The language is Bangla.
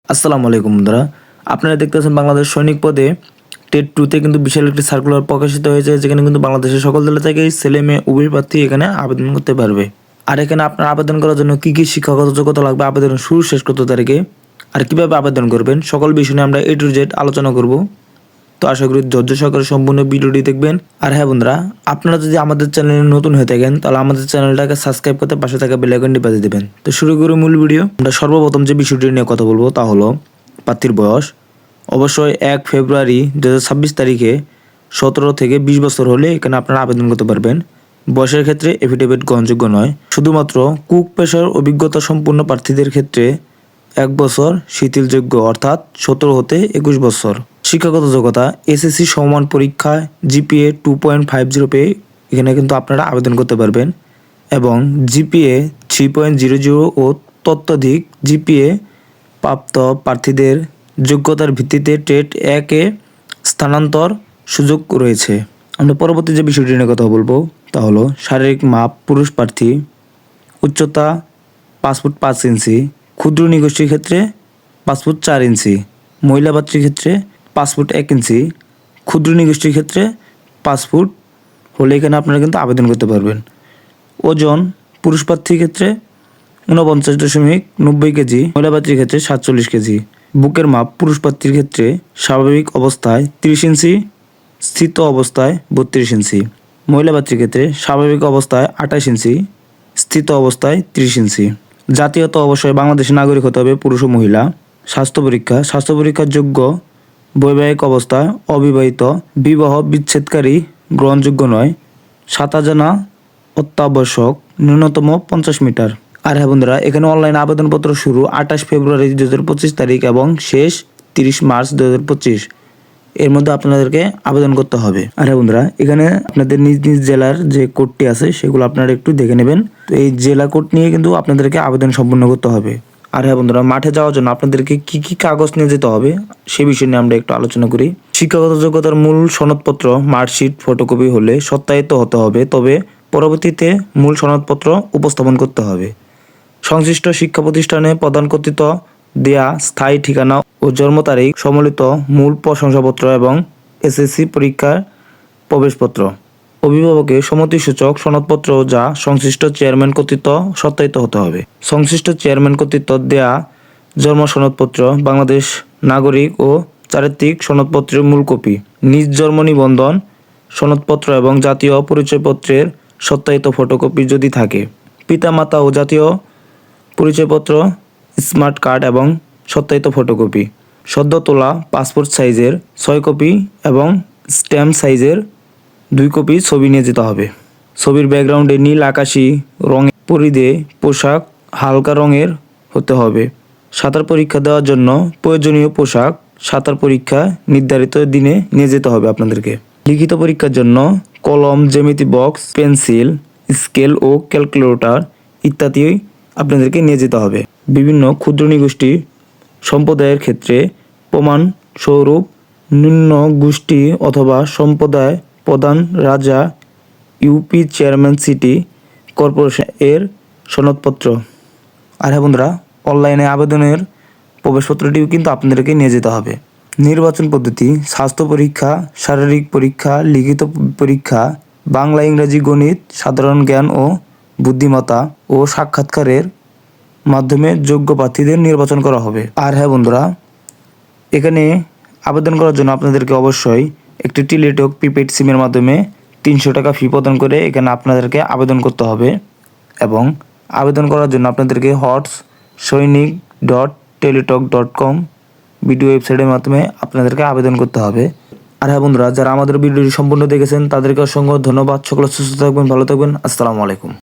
আসসালামু আলাইকুম বন্ধুরা, আপনারা দেখতেছেন বাংলাদেশ সৈনিক পদে টেট 2 কিন্তু বিশাল একটি সার্কুলার প্রকাশিত হয়েছে, যেখানে কিন্তু বাংলাদেশের সকল জেলা থেকে ছেলে মেয়ে উভয় প্রার্থী এখানে আবেদন করতে পারবে। আর এখানে আপনার আবেদন করার জন্য কি কি শিক্ষাগত যোগ্যতা লাগবে, আবেদনের শুরু শেষ কত তারিখে, আর কিভাবে আবেদন করবেন, সকল বিষয় নিয়ে আমরা A to Z আলোচনা করব। তো আশা করি ধৈর্য সহকারে সম্পূর্ণ ভিডিওটি দেখবেন। আর হ্যাঁ বন্ধুরা, আপনারা যদি আমাদের চ্যানেলে নতুন হয়ে থাকেন তাহলে আমাদের চ্যানেলটাকে সাবস্ক্রাইব করতে পাশে থাকা বেল আইকনটি বাজিয়ে দেবেন। তো শুরু করি মূল ভিডিও। আমরা সর্বপ্রথম যে বিষয়টি নিয়ে কথা বলবো তা হলো প্রার্থীর বয়স। অবশ্যই 1 ফেব্রুয়ারি 2026 তারিখে 17 থেকে 20 বছর হলে এখানে আপনারা আবেদন করতে পারবেন। বয়সের ক্ষেত্রে এফিডেভিট গ্রহণযোগ্য নয়। শুধুমাত্র কুক পেশার অভিজ্ঞতা সম্পূর্ণ প্রার্থীদের ক্ষেত্রে 1 বছর শিথিলযোগ্য, অর্থাৎ 17 হতে 21 বছর। শিক্ষাগত যোগ্যতা এসএসসি সমান পরীক্ষায় জিপিএ 2.50 পেয়ে এখানে কিন্তু আপনারা আবেদন করতে পারবেন, এবং জিপিএ 3.00 ও ততোধিক জিপিএ প্রাপ্ত প্রার্থীদের যোগ্যতার ভিত্তিতে টেট 1-এ স্থানান্তর সুযোগ রয়েছে। আমরা পরবর্তী যে বিষয়টি নিয়ে কথা বলবো তা হলো শারীরিক মাপ। পুরুষ প্রার্থী উচ্চতা 5 ফুট 5 ইঞ্চি, ক্ষুদ্র নিগোষ্ঠীর ক্ষেত্রে 5 ফুট 4 ইঞ্চি, মহিলা প্রার্থীর ক্ষেত্রে 5 ফুট 1 ইঞ্চি, ক্ষুদ্র নিগোষ্ঠীর ক্ষেত্রে 5 ফুট হলে এখানে আপনারা কিন্তু আবেদন করতে পারবেন। ওজন পুরুষ প্রার্থীর ক্ষেত্রে 49.90 কেজি, মহিলা প্রার্থীর ক্ষেত্রে 47 কেজি। বুকের মাপ পুরুষ প্রার্থীর ক্ষেত্রে স্বাভাবিক অবস্থায় 30 ইঞ্চি, স্থিত অবস্থায় 32 ইঞ্চি, মহিলা প্রার্থীর ক্ষেত্রে স্বাভাবিক অবস্থায় 28 ইঞ্চি, স্থিত অবস্থায় 30 ইঞ্চি। জাতীয়তা অবশ্যই বাংলাদেশের নাগরিক হতে হবে, পুরুষ ও মহিলা। স্বাস্থ্য পরীক্ষার যোগ্য বৈবাহিক অবস্থায় অবিবাহিত, বিবাহ বিচ্ছেদকারী গ্রহণযোগ্য নয়, সাঁতার জানা অত্যাবশ্যক, ন্যূনতম 50 মিটার। আর হ্যাঁ বন্ধুরা, এখানে অনলাইন আবেদনপত্র শুরু 28 ফেব্রুয়ারি 2025 তারিখ এবং শেষ 30 মার্চ 2025 এর মধ্যে আপনাদেরকে আবেদন করতে হবে। আর হ্যাঁ বন্ধুরা, এখানে আপনাদের নিজ নিজ জেলার যে কোডটি আছে সেগুলো আপনারা একটু দেখে নেবেন। তো এই জেলা কোড নিয়ে কিন্তু আপনাদেরকে আবেদন সম্পন্ন করতে হবে। আর হ্যাঁ বন্ধুরা, মাঠে যাওয়ার জন্য আপনাদেরকে কি কি কাগজ নিয়ে যেতে হবে সে বিষয় নিয়ে আমরা একটু আলোচনা করি। শিক্ষাগত যোগ্যতার মূল সনদপত্র মার্কশিট ফটোকপি হলে সত্যায়িত হতে হবে, তবে পরবর্তীতে মূল সনদপত্র উপস্থাপন করতে হবে। সংশ্লিষ্ট শিক্ষা প্রতিষ্ঠানে প্রদান কর্তৃক দেয়া স্থায়ী ঠিকানা ও জন্ম তারিখ সম্বলিত মূল প্রশংসাপত্র এবং এসএসসি পরীক্ষার প্রবেশপত্র। অভিভাবকের সম্মতিসূচক সনদপত্র যা সংশ্লিষ্ট চেয়ারম্যান কর্তৃক সত্যায়িত হতে হবে। সংশ্লিষ্ট চেয়ারম্যান কর্তৃক দেয়া জন্ম সনদপত্র, বাংলাদেশ নাগরিক ও চারিত্রিক সনদপত্রের মূল কপি, নিজ জন্ম নিবন্ধন সনদপত্র এবং জাতীয় পরিচয়পত্রের সত্যায়িত ফটোকপি যদি থাকে, পিতামাতা ও জাতীয় পরিচয়পত্র, স্মার্ট কার্ড এবং সত্যায়িত ফটোকপি, সদ্য তোলা পাসপোর্ট সাইজের 6 কপি এবং স্ট্যাম্প সাইজের 2 কপি ছবি নিয়ে যেতে হবে। ছবির ব্যাকগ্রাউন্ডে নীল আকাশি রঙের পরিধে পোশাক হালকা রঙের হতে হবে। সাঁতার পরীক্ষা দেওয়ার জন্য প্রয়োজনীয় পোশাক সাঁতার পরীক্ষা নির্ধারিত দিনে নিয়ে যেতে হবে আপনাদেরকে। লিখিত পরীক্ষার জন্য কলম, জ্যামিতি বক্স, পেন্সিল, স্কেল ও ক্যালকুলেটর ইত্যাদি আপনাদেরকে নিয়ে যেতে হবে। বিভিন্ন ক্ষুদ্র নিগোষ্ঠী সম্প্রদায়ের ক্ষেত্রে প্রমাণ স্বরূপ নিম্ন গোষ্ঠী অথবা সম্প্রদায় প্রধান, রাজা, ইউপি চেয়ারম্যান, সিটি কর্পোরেশন এর সনদপত্র। আর হ্যাঁ বন্ধুরা, অনলাইনে আবেদনের প্রবেশপত্রটিও কিন্তু আপনাদেরকে নিয়ে যেতে হবে। নির্বাচন পদ্ধতি স্বাস্থ্য পরীক্ষা, শারীরিক পরীক্ষা, লিখিত পরীক্ষা, বাংলা, ইংরেজি, গণিত, সাধারণ জ্ঞান ও বুদ্ধিমত্তা ও সাক্ষাৎকারের মাধ্যমে যোগ্য প্রার্থীদের নির্বাচন করা হবে। আর হ্যাঁ বন্ধুরা, এখানে আবেদন করার জন্য আপনাদেরকে অবশ্যই একটি টেলিটক প্রিপেড সিমের মাধ্যমে 300 টাকা ফি প্রদান করে এখানে আপনাদেরকে আবেদন করতে হবে, এবং আবেদন করার জন্য আপনাদেরকে hotsainik.teletalk.com ভিডিও ওয়েবসাইটের মাধ্যমে আপনাদেরকে আবেদন করতে হবে। আর হ্যাঁ বন্ধুরা, যারা আমাদের ভিডিওটি সম্পূর্ণ দেখেছেন তাদেরকে অসংখ্য ধন্যবাদ। সকলে সুস্থ থাকবেন, ভালো থাকবেন। আসসালামু আলাইকুম।